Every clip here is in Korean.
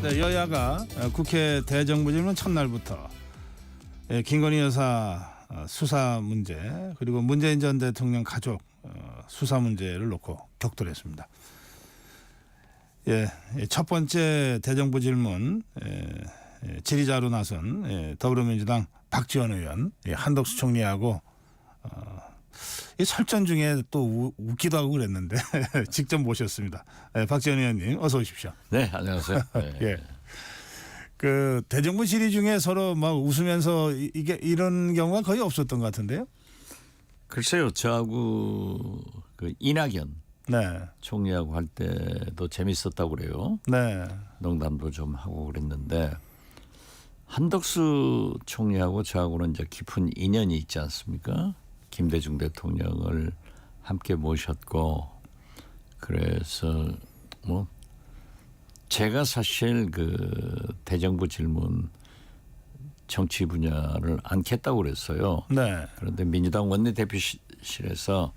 네, 여야가 국회 대정부질문 첫날부터 김건희 여사 수사 문제 그리고 문재인 전 대통령 가족 수사 문제를 놓고 격돌했습니다. 첫 번째 대정부 질문 질의자로 나선 더불어민주당 박지원 의원, 한덕수 총리하고 이 설전 중에 또 웃기도 하고 그랬는데 직접 모셨습니다. 박지원 의원님 어서 오십시오. 네, 안녕하세요. 네. 예. 그 대정부 질의 중에 서로 막 웃으면서 이게 이런 경우가 거의 없었던 것 같은데요. 글쎄요, 저하고 그 이낙연 네. 총리하고 할 때도 재밌었다고 그래요. 네. 농담도 좀 하고 그랬는데 한덕수 총리하고 저하고는 이제 깊은 인연이 있지 않습니까? 김대중 대통령을 함께 모셨고 그래서 뭐 제가 사실 그 대정부 질문 정치 분야를 안겠다고 그랬어요. 네. 그런데 민주당 원내대표실에서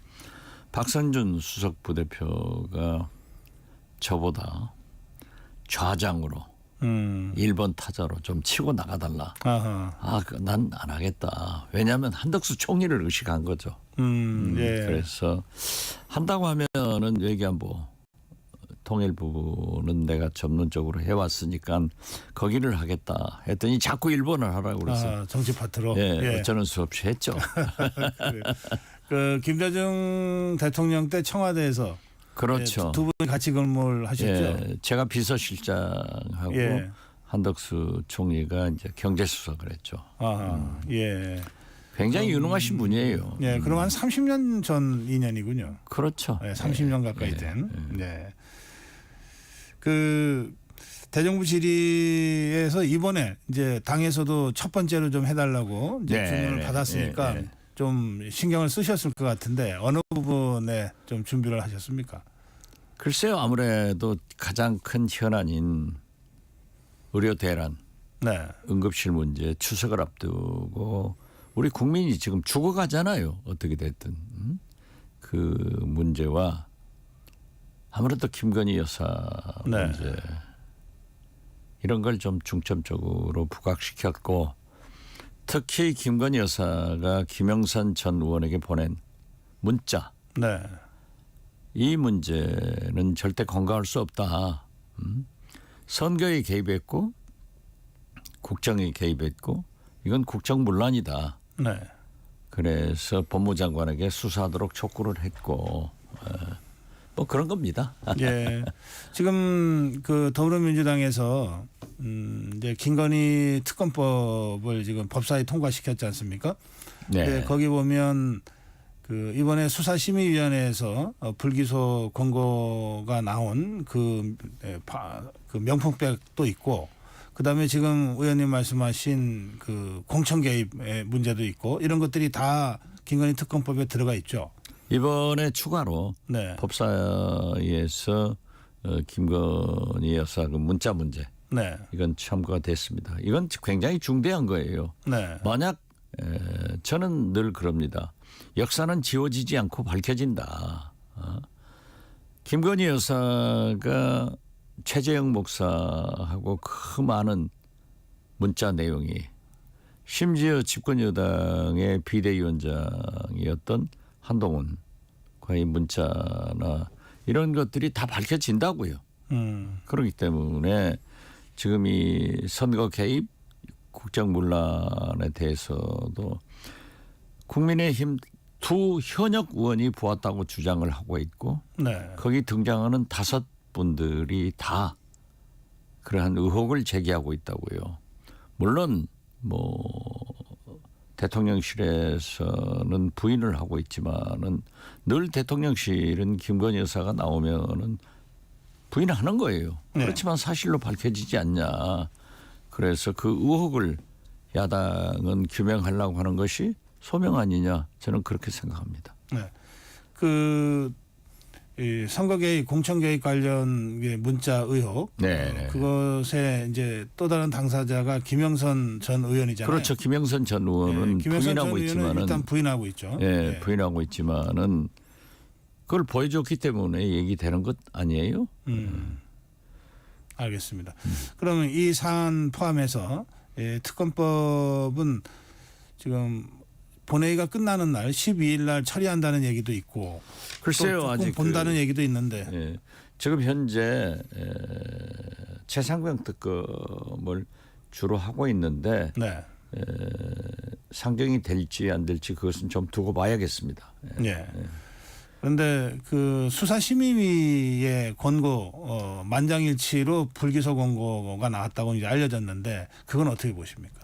박선준 수석 부대표가 저보다 좌장으로 1번 타자로 좀 치고 나가달라. 아하. 난 안 하겠다. 왜냐하면 한덕수 총리를 의식한 거죠. 예. 그래서 한다고 하면은 외교안보 통일 부분은 내가 전문적으로 해왔으니까 거기를 하겠다 했더니 자꾸 1번을 하라고 그랬어요. 정치 파트로. 예, 어쩌는 수 없이 했죠. 그 김대중 대통령 때 청와대에서 그렇죠. 두 분이 같이 근무를 하셨죠. 예, 제가 비서실장하고 한덕수 총리가 이제 경제수석을 했죠. 예. 굉장히 유능하신 분이에요. 예, 그럼 한 30년 전 인연이군요. 그렇죠. 30년 가까이 된. 네. 그 대정부 질의에서 이번에 이제 당에서도 첫 번째로 좀 해달라고 이제 주문을 받았으니까 좀 신경을 쓰셨을 것 같은데 어느 부분에 좀 준비를 하셨습니까? 글쎄요, 아무래도 가장 큰 현안인 의료 대란, 응급실 문제 추석을 앞두고 우리 국민이 지금 죽어가잖아요. 어떻게 됐든 그 문제와 아무래도 김건희 여사 문제 이런 걸 좀 중점적으로 부각시켰고 특히 김건희 여사가 김영선 전 의원에게 보낸 문자 이 문제는 절대 건강할 수 없다. 선거에 개입했고 국정에 개입했고 이건 국정문란이다. 그래서 법무장관에게 수사하도록 촉구를 했고 뭐 그런 겁니다. 예. 지금 그 더불어민주당에서 이제 김건희 특검법을 지금 법사위 통과시켰지 않습니까? 네. 거기 보면 그 이번에 수사심의위원회에서 불기소 권고가 나온 그 명품백도 있고 그다음에 지금 의원님 말씀하신 그 공천 개입의 문제도 있고 이런 것들이 다 김건희 특검법에 들어가 있죠. 이번에 추가로 법사위에서 김건희 여사 그 문자 문제 이건 첨부가 됐습니다. 이건 굉장히 중대한 거예요. 만약 저는 늘 그럽니다. 역사는 지워지지 않고 밝혀진다. 김건희 여사가 최재형 목사하고 그 많은 문자 내용이 심지어 집권여당의 비대위원장이었던 한동훈과의 문자나 이런 것들이 다 밝혀진다고요. 그렇기 때문에 지금 이 선거 개입 국정문란에 대해서도 국민의힘 두 현역 의원이 보았다고 주장을 하고 있고 거기 등장하는 5분들이 다 그러한 의혹을 제기하고 있다고요. 물론 뭐 대통령실에서는 부인을 하고 있지만은 늘 대통령실은 김건희 여사가 나오면은 부인하는 거예요. 그렇지만 사실로 밝혀지지 않냐. 그래서 그 의혹을 야당은 규명하려고 하는 것이 소명 아니냐. 저는 그렇게 생각합니다. 그 선거 개입, 공천 개입 관련 문자 의혹, 그것에 이제 또 다른 당사자가 김영선 전 의원이잖아요. 그렇죠. 김영선 전 의원은 부인하고 있지만은 일단 부인하고 있죠. 부인하고 있지만은 그걸 보여줬기 때문에 얘기되는 것 아니에요? 알겠습니다. 그러면 이 사안 포함해서 특검법은 지금 본회의가 끝나는 날 12일 날 처리한다는 얘기도 있고 글쎄요, 또 조금 아직 본다는 얘기도 있는데 예, 지금 현재 최상병 특검을 주로 하고 있는데 네. 상정이 될지 안 될지 그것은 좀 두고 봐야겠습니다. 예. 그런데 그 수사심의위의 권고 만장일치로 불기소 권고가 나왔다고 이제 알려졌는데 그건 어떻게 보십니까?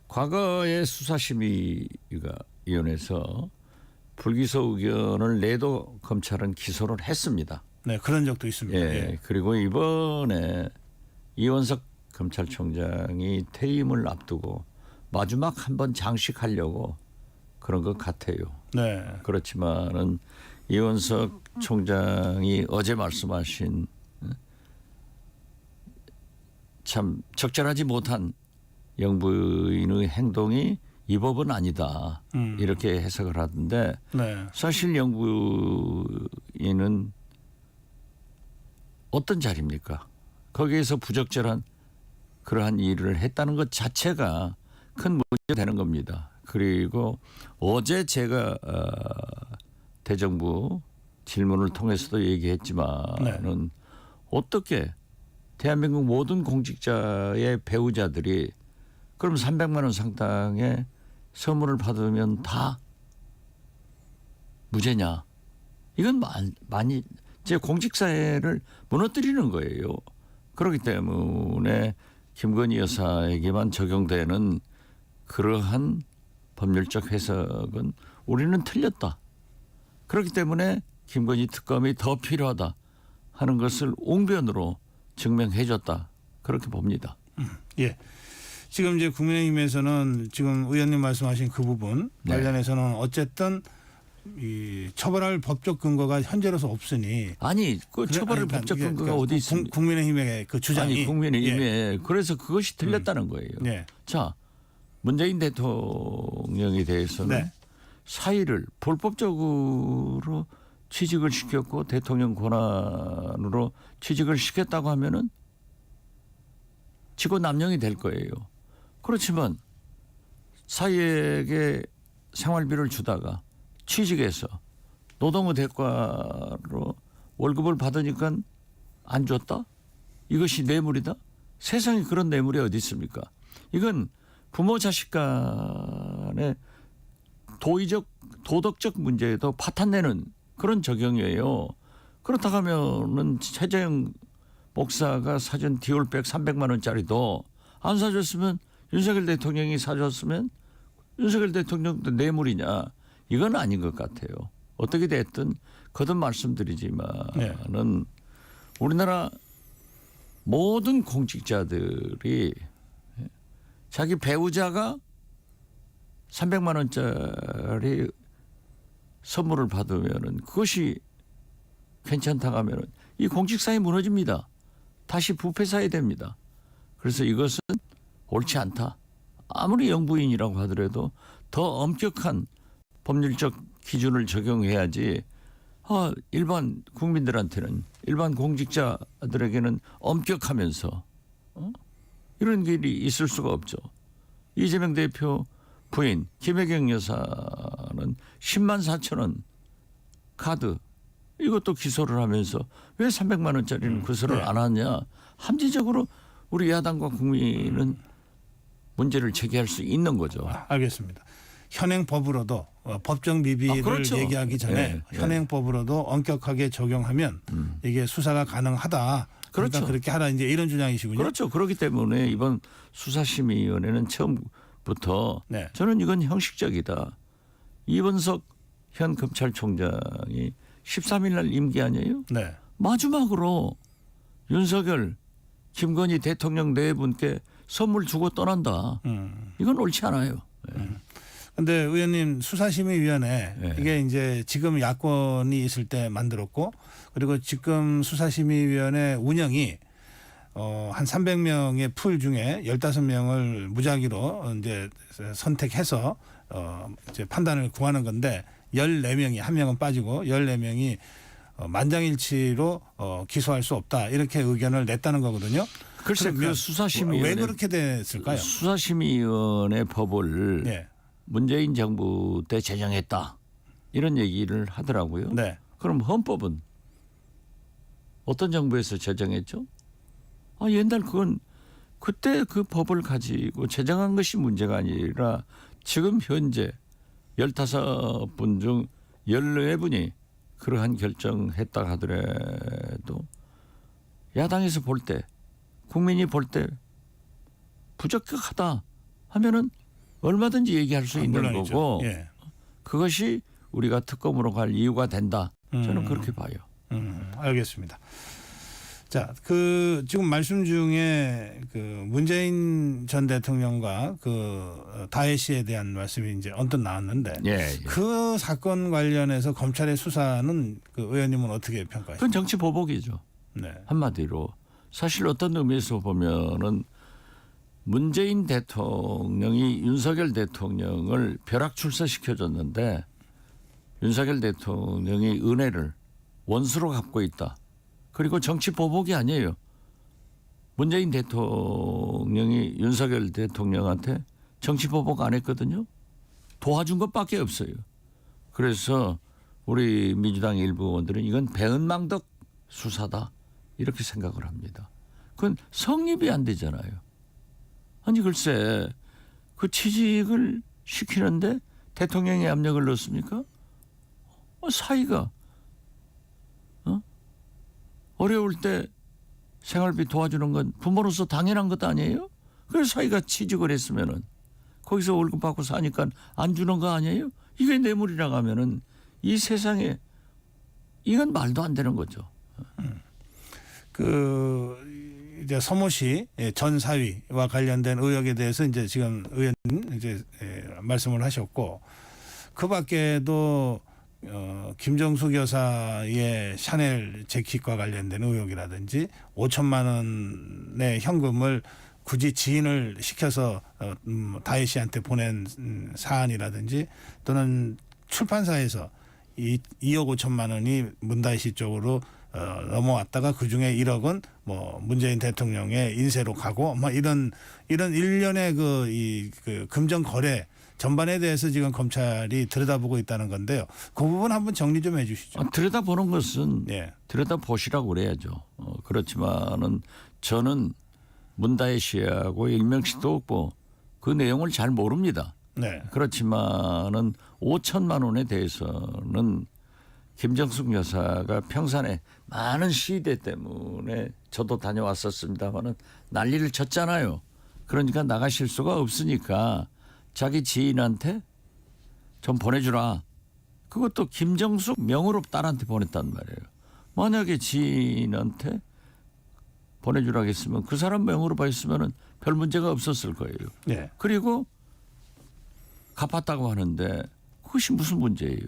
과거에 수사심의위원회에서 불기소 의견을 내도 검찰은 기소를 했습니다. 네, 그런 적도 있습니다. 예, 예. 그리고 이번에 이원석 검찰총장이 퇴임을 앞두고 마지막 한번 장식하려고 그런 것 같아요. 네. 그렇지만은 이원석 총장이 어제 말씀하신 참 적절하지 못한 영부인의 행동이 이 법은 아니다. 이렇게 해석을 하던데 네. 사실 영부인은 어떤 자리입니까? 거기에서 부적절한 그러한 일을 했다는 것 자체가 큰 문제가 되는 겁니다. 그리고 어제 제가 대정부 질문을 통해서도 얘기했지만은 어떻게 대한민국 모든 공직자의 배우자들이 그럼 300만 원 상당의 선물을 받으면 다 무죄냐? 이건 많이 제 공직사회를 무너뜨리는 거예요. 그렇기 때문에 김건희 여사에게만 적용되는 그러한 법률적 해석은 우리는 틀렸다. 그렇기 때문에 김건희 특검이 더 필요하다 하는 것을 웅변으로 증명해줬다. 그렇게 봅니다. 예. 지금 이제 국민의힘에서는 지금 의원님 말씀하신 그 부분 네. 관련해서는 어쨌든 이 처벌할 법적 근거가 현재로서 없으니 아니 그 처벌할 법적 근거가 어디 있습니까? 국민의힘의 그 주장이 아니 국민의힘에 그래서 그것이 틀렸다는 거예요. 네. 자 문재인 대통령에 대해서는 네. 사의를 불법적으로 취직을 시켰고 대통령 권한으로 취직을 시켰다고 하면은 직고 남용이 될 거예요. 그렇지만 사의에게 생활비를 주다가 취직해서 노동의 대가로 월급을 받으니까 안 줬다? 이것이 뇌물이다? 세상에 그런 뇌물이 어디 있습니까? 이건 부모 자식 간의 도덕적 문제에도 파탄내는 그런 적용이에요. 그렇다고 하면은 최재형 목사가 사준 디올백 300만 원짜리도 안 사줬으면 윤석열 대통령이 사줬으면 윤석열 대통령도 뇌물이냐? 이건 아닌 것 같아요. 어떻게 됐든 거듭 말씀드리지만은 우리나라 모든 공직자들이 자기 배우자가 300만 원짜리 선물을 받으면은 그것이 괜찮다고 하면은 이 공직사회 무너집니다. 다시 부패사회 됩니다. 그래서 이것은 옳지 않다. 아무리 영부인이라고 하더라도 더 엄격한 법률적 기준을 적용해야지 일반 국민들한테는 일반 공직자들에게는 엄격하면서 이런 일이 있을 수가 없죠. 이재명 대표 부인 김혜경 여사는 10만 4천 원 카드 이것도 기소를 하면서 왜 300만 원짜리는 기소를 안 하냐. 함지적으로 우리 야당과 국민은 문제를 제기할 수 있는 거죠. 알겠습니다. 현행법으로도 법정 미비를 그렇죠. 얘기하기 전에 현행법으로도 엄격하게 적용하면 이게 수사가 가능하다. 그렇죠. 그러니까 그렇게 하라 이제 이런 주장이시군요. 그렇죠. 그렇기 때문에 이번 수사심의위원회는 처음부터 저는 이건 형식적이다. 이원석 현 검찰총장이 13일 날 임기 아니에요? 네. 마지막으로 윤석열, 김건희 대통령 네 분께 선물 주고 떠난다. 이건 옳지 않아요. 그런데 의원님 수사심의위원회 이게 이제 지금 야권이 있을 때 만들었고 그리고 지금 수사심의위원회 운영이 한 300명의 풀 중에 15명을 무작위로 이제 선택해서 이제 판단을 구하는 건데 14명이 한 명은 빠지고 14명이 만장일치로 기소할 수 없다 이렇게 의견을 냈다는 거거든요. 글쎄 그 수사심의위원회 왜 그렇게 됐을까요? 수사심의위원회 법을 네. 문재인 정부 때 제정했다 이런 얘기를 하더라고요. 네. 그럼 헌법은 어떤 정부에서 제정했죠? 옛날 그건 그때 그 법을 가지고 제정한 것이 문제가 아니라 지금 현재 15분 중 14분이 그러한 결정했다 하더라도 야당에서 볼 때 국민이 볼 때 부적격하다 하면은 얼마든지 얘기할 수 있는 물론이죠. 거고 예. 그것이 우리가 특검으로 갈 이유가 된다. 저는 그렇게 봐요. 알겠습니다. 자, 그 지금 말씀 중에 그 문재인 전 대통령과 그 다혜 씨에 대한 말씀이 이제 언뜻 나왔는데 예. 그 사건 관련해서 검찰의 수사는 그 의원님은 어떻게 평가하십니까? 그건 정치 보복이죠. 네. 한마디로 사실 어떤 의미에서 보면은 문재인 대통령이 윤석열 대통령을 벼락 출세시켜줬는데 윤석열 대통령이 은혜를 원수로 갚고 있다. 그리고 정치 보복이 아니에요. 문재인 대통령이 윤석열 대통령한테 정치 보복 안 했거든요. 도와준 것밖에 없어요. 그래서 우리 민주당 일부 의원들은 이건 배은망덕 수사다 이렇게 생각을 합니다. 그건 성립이 안 되잖아요. 아니 글쎄 그 취직을 시키는데 대통령이 압력을 넣습니까? 사이가 어려울 때 생활비 도와주는 건 부모로서 당연한 것 아니에요? 그래서 사이가 취직을 했으면은 거기서 월급 받고 사니까 안 주는 거 아니에요? 이게 뇌물이라고 하면은 이 세상에 이건 말도 안 되는 거죠. 그 이제 서모 씨 전 사위와 관련된 의혹에 대해서 이제 지금 의원님 이제 말씀을 하셨고 그 밖에도 김정숙 여사의 샤넬 재킷과 관련된 의혹이라든지 5천만 원의 현금을 굳이 지인을 시켜서 다혜 씨한테 보낸 사안이라든지 또는 출판사에서 2억 5천만 원이 문다혜 씨 쪽으로 넘어왔다가 그중에 1억은 뭐 문재인 대통령의 인세로 가고 뭐 이런 일련의 그 금전 거래 전반에 대해서 지금 검찰이 들여다보고 있다는 건데요. 그 부분 한번 정리 좀 해주시죠. 들여다보는 것은 네. 들여다보시라고 그래야죠. 그렇지만은 저는 문다혜 씨하고 일명식도 없고 그 내용을 잘 모릅니다. 네. 그렇지만은 5천만 원에 대해서는 김정숙 여사가 평산에 많은 시위대 때문에 저도 다녀왔었습니다마는 난리를 쳤잖아요. 그러니까 나가실 수가 없으니까 자기 지인한테 좀 보내주라. 그것도 김정숙 명의로 딸한테 보냈단 말이에요. 만약에 지인한테 보내주라고 했으면 그 사람 명의로 받았으면 별 문제가 없었을 거예요. 네. 그리고 갚았다고 하는데 그것이 무슨 문제예요.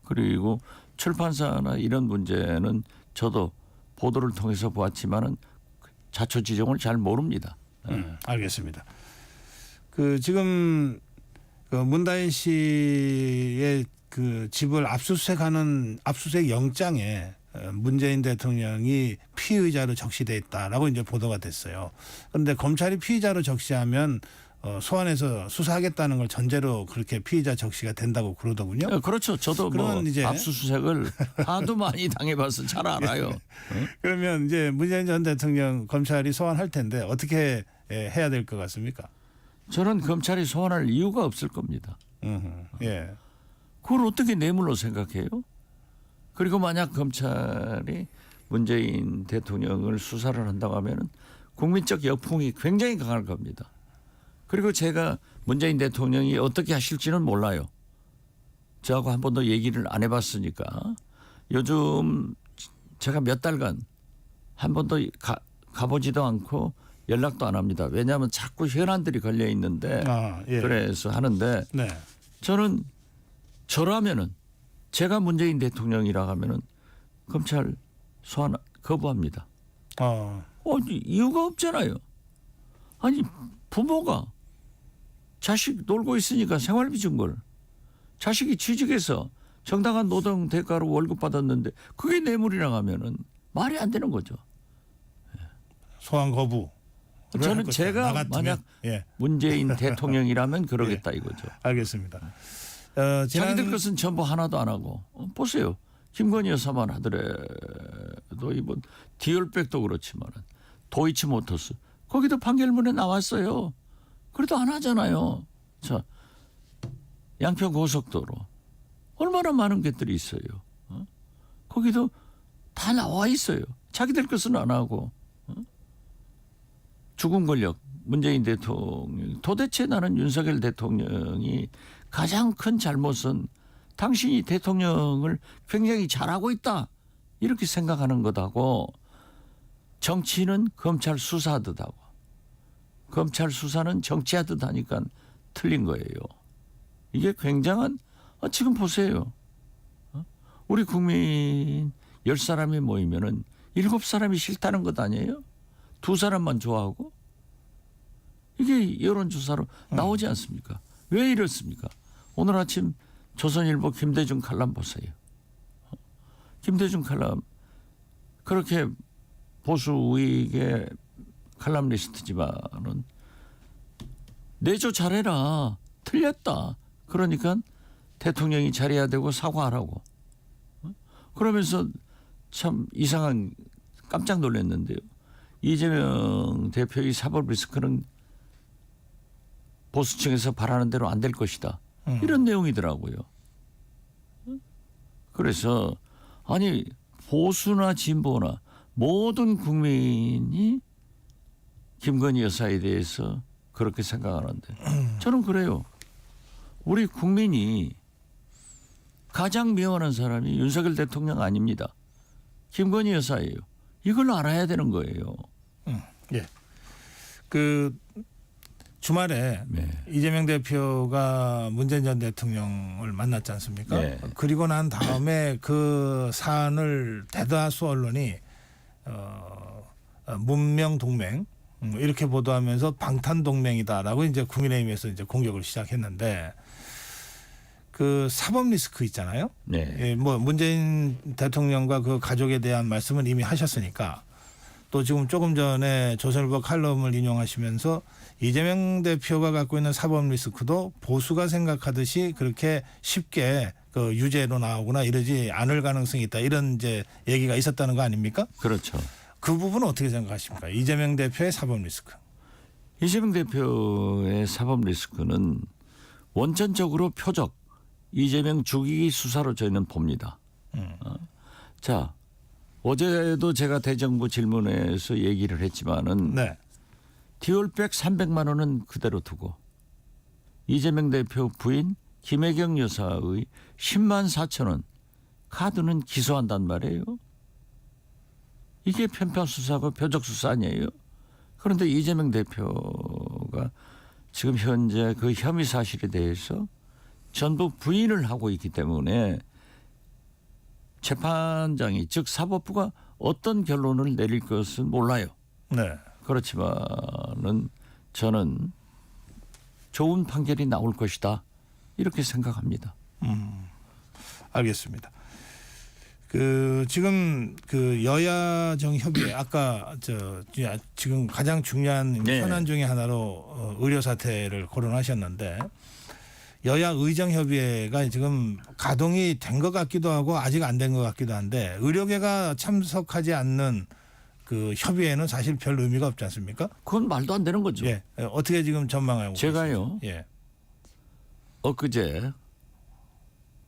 그리고 출판사나 이런 문제는 저도 보도를 통해서 보았지만은 자초지종을 잘 모릅니다. 알겠습니다. 그 지금 그 문다혜 씨의 그 집을 압수수색하는 압수수색 영장에 문재인 대통령이 피의자로 적시돼 있다라고 이제 보도가 됐어요. 그런데 검찰이 피의자로 적시하면 소환해서 수사하겠다는 걸 전제로 그렇게 피의자 적시가 된다고 그러더군요. 그렇죠. 저도 뭐 이제 압수수색을 하도 많이 당해봐서 잘 알아요. 그러면 이제 문재인 전 대통령 검찰이 소환할 텐데 어떻게 해야 될 것 같습니까? 저는 검찰이 소환할 이유가 없을 겁니다. 예. 그걸 어떻게 뇌물로 생각해요? 그리고 만약 검찰이 문재인 대통령을 수사를 한다고 하면은 국민적 역풍이 굉장히 강할 겁니다. 그리고 제가 문재인 대통령이 어떻게 하실지는 몰라요. 저하고 한 번도 얘기를 안 해봤으니까 요즘 제가 몇 달간 한 번도 가보지도 않고 연락도 안 합니다. 왜냐하면 자꾸 현안들이 걸려 있는데 예. 그래서 하는데 네. 저는 저라면은 제가 문재인 대통령이라 하면은 검찰 소환 거부합니다. 이유가 없잖아요. 아니 부모가 자식 놀고 있으니까 생활비 준 걸 자식이 취직해서 정당한 노동 대가로 월급 받았는데 그게 뇌물이라고 하면은 말이 안 되는 거죠. 소환 거부. 저는 제가 만약 예. 문재인 대통령이라면 그러겠다 이거죠. 알겠습니다. 자기들 것은 전부 하나도 안 하고 보세요. 김건희 여사만 하더라도 이번 디올백도 그렇지만 도이치모터스 거기도 판결문에 나왔어요. 그래도 안 하잖아요. 자, 양평 고속도로 얼마나 많은 것들이 있어요. 거기도 다 나와 있어요. 자기들 것은 안 하고. 죽은 권력 문재인 대통령 도대체 나는 윤석열 대통령이 가장 큰 잘못은 당신이 대통령을 굉장히 잘하고 있다 이렇게 생각하는 것하고 정치는 검찰 수사하듯 하고 검찰 수사는 정치하듯 하니까 틀린 거예요. 이게 굉장한 지금 보세요. 우리 국민 10사람이 모이면은 7사람이 싫다는 것 아니에요? 2사람만 좋아하고 이게 여론조사로 나오지 않습니까? 왜 이렇습니까? 오늘 아침 조선일보 김대중 칼럼 보세요. 김대중 칼럼 그렇게 보수 우익의 칼럼니스트지만은 내조 잘해라 틀렸다. 그러니까 대통령이 잘해야 되고 사과하라고. 그러면서 참 이상한 깜짝 놀랐는데요. 이재명 대표의 사법 리스크는 보수층에서 바라는 대로 안 될 것이다. 이런 내용이더라고요. 그래서 아니 보수나 진보나 모든 국민이 김건희 여사에 대해서 그렇게 생각하는데 저는 그래요. 우리 국민이 가장 미워하는 사람이 윤석열 대통령 아닙니다. 김건희 여사예요. 이걸 알아야 되는 거예요. 예. 그 주말에 네. 이재명 대표가 문재인 전 대통령을 만났지 않습니까? 네. 그리고 난 다음에 그 사안을 대다수 언론이 문명 동맹 이렇게 보도하면서 방탄 동맹이다라고 이제 국민의힘에서 이제 공격을 시작했는데 그 사법 리스크 있잖아요. 네. 예, 뭐 문재인 대통령과 그 가족에 대한 말씀은 이미 하셨으니까 또 지금 조금 전에 조선일보 칼럼을 인용하시면서 이재명 대표가 갖고 있는 사법 리스크도 보수가 생각하듯이 그렇게 쉽게 그 유죄로 나오거나 이러지 않을 가능성이 있다. 이런 이제 얘기가 있었다는 거 아닙니까? 그렇죠. 그 부분은 어떻게 생각하십니까? 이재명 대표의 사법 리스크. 이재명 대표의 사법 리스크는 원천적으로 표적 이재명 죽이기 수사로 저희는 봅니다. 자, 어제도 제가 대정부 질문에서 얘기를 했지만은 네. 디올백 300만 원은 그대로 두고 이재명 대표 부인 김혜경 여사의 10만 4천 원 카드는 기소한단 말이에요. 이게 편파 수사고 표적 수사 아니에요. 그런데 이재명 대표가 지금 현재 그 혐의 사실에 대해서 전부 부인을 하고 있기 때문에 재판장이 즉 사법부가 어떤 결론을 내릴 것은 몰라요. 네. 그렇지만은 저는 좋은 판결이 나올 것이다 이렇게 생각합니다. 알겠습니다. 그 지금 그 여야정 협의 아까 지금 가장 중요한 네. 현안 중에 하나로 의료 사태를 거론하셨는데 여야 의정 협의회가 지금 가동이 된 것 같기도 하고 아직 안 된 것 같기도 한데 의료계가 참석하지 않는 그 협의회는 사실 별 의미가 없지 않습니까? 그건 말도 안 되는 거죠. 예. 어떻게 지금 전망하고 제가요. 계십니까? 예. 엊그제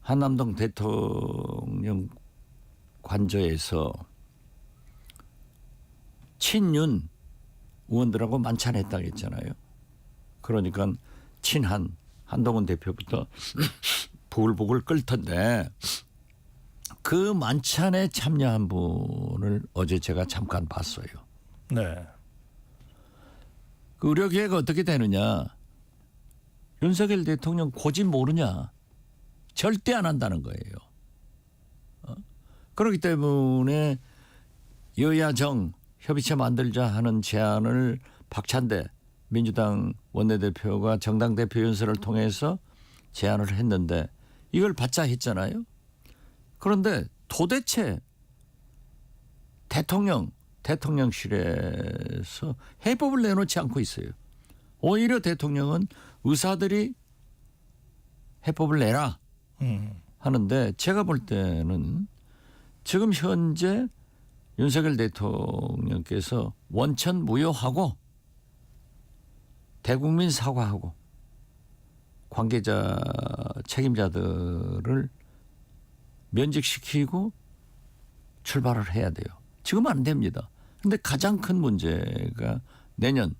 한남동 대통령 관저에서 친윤 의원들하고 만찬했다고 했잖아요. 그러니까 친한 한동훈 대표부터 보글보글 끓 텐데 그 만찬에 참여한 분을 어제 제가 잠깐 봤어요. 네. 그 의료계획가 어떻게 되느냐. 윤석열 대통령 고집 모르냐. 절대 안 한다는 거예요. 그렇기 때문에 여야정 협의체 만들자 하는 제안을 박찬대 민주당 원내대표가 정당 대표 연설을 통해서 제안을 했는데 이걸 받자 했잖아요. 그런데 도대체 대통령실에서 해법을 내놓지 않고 있어요. 오히려 대통령은 의사들이 해법을 내라 하는데 제가 볼 때는 지금 현재 윤석열 대통령께서 원천 무효하고 대국민 사과하고 관계자 책임자들을 면직시키고 출발을 해야 돼요. 지금 안 됩니다. 그런데 가장 큰 문제가 내년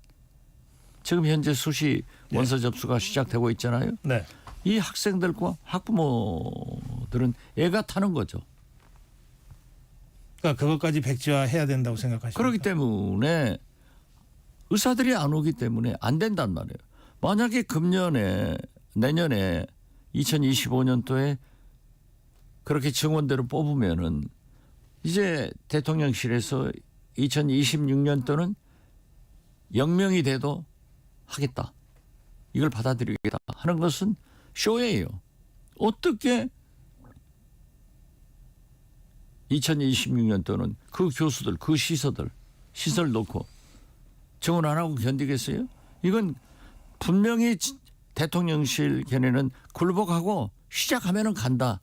지금 현재 수시 원서 접수가 시작되고 있잖아요. 네. 이 학생들과 학부모들은 애가 타는 거죠. 그러니까 그것까지 백지화해야 된다고 생각하십니까? 그렇기 때문에 의사들이 안 오기 때문에 안 된단 말이에요. 만약에 금년에 내년에 2025년도에 그렇게 증원대로 뽑으면은 이제 대통령실에서 2026년도는 0명이 돼도 하겠다. 이걸 받아들이겠다 하는 것은 쇼예요. 어떻게 2026년도는 그 교수들, 그 시설 놓고 증원 안 하고 견디겠어요? 이건 분명히 대통령실 견해는 굴복하고 시작하면은 간다.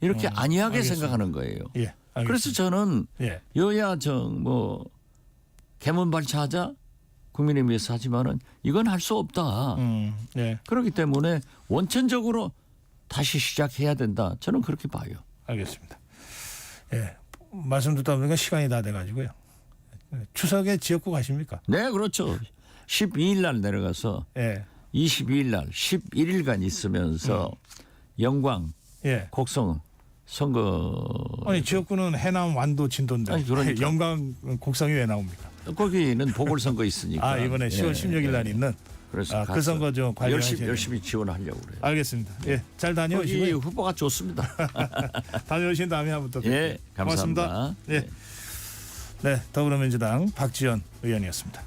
이렇게 안이하게 알겠습니다. 생각하는 거예요. 예. 알겠습니다. 그래서 저는 예. 여야 개문 발차하자 국민을 위해서 하지만은 이건 할 수 없다. 예. 그렇기 때문에 원천적으로 다시 시작해야 된다. 저는 그렇게 봐요. 알겠습니다. 예. 말씀 듣다 보니까 시간이 다 돼가지고요. 추석에 지역구 가십니까? 네, 그렇죠. 12일 날 내려가서 예. 22일 날 11일간 있으면서 영광, 예. 곡성 선거 아니 지역구는 해남, 완도, 진도인데 아니, 그러니까. 영광, 곡성이 왜 나옵니까? 거기는 보궐선거 있으니까. 아 이번에 10월 16일 날 있는 그래서 그 선거 좀 관리하셔야 열심히 지원하려고 그래요. 알겠습니다. 예, 잘 거기 다녀오시고요. 후보가 좋습니다. 다녀오신 다음에 한번 또 예, 뵙겠습니다. 감사합니다. 고맙습니다. 예. 네, 더불어민주당 박지원 의원이었습니다.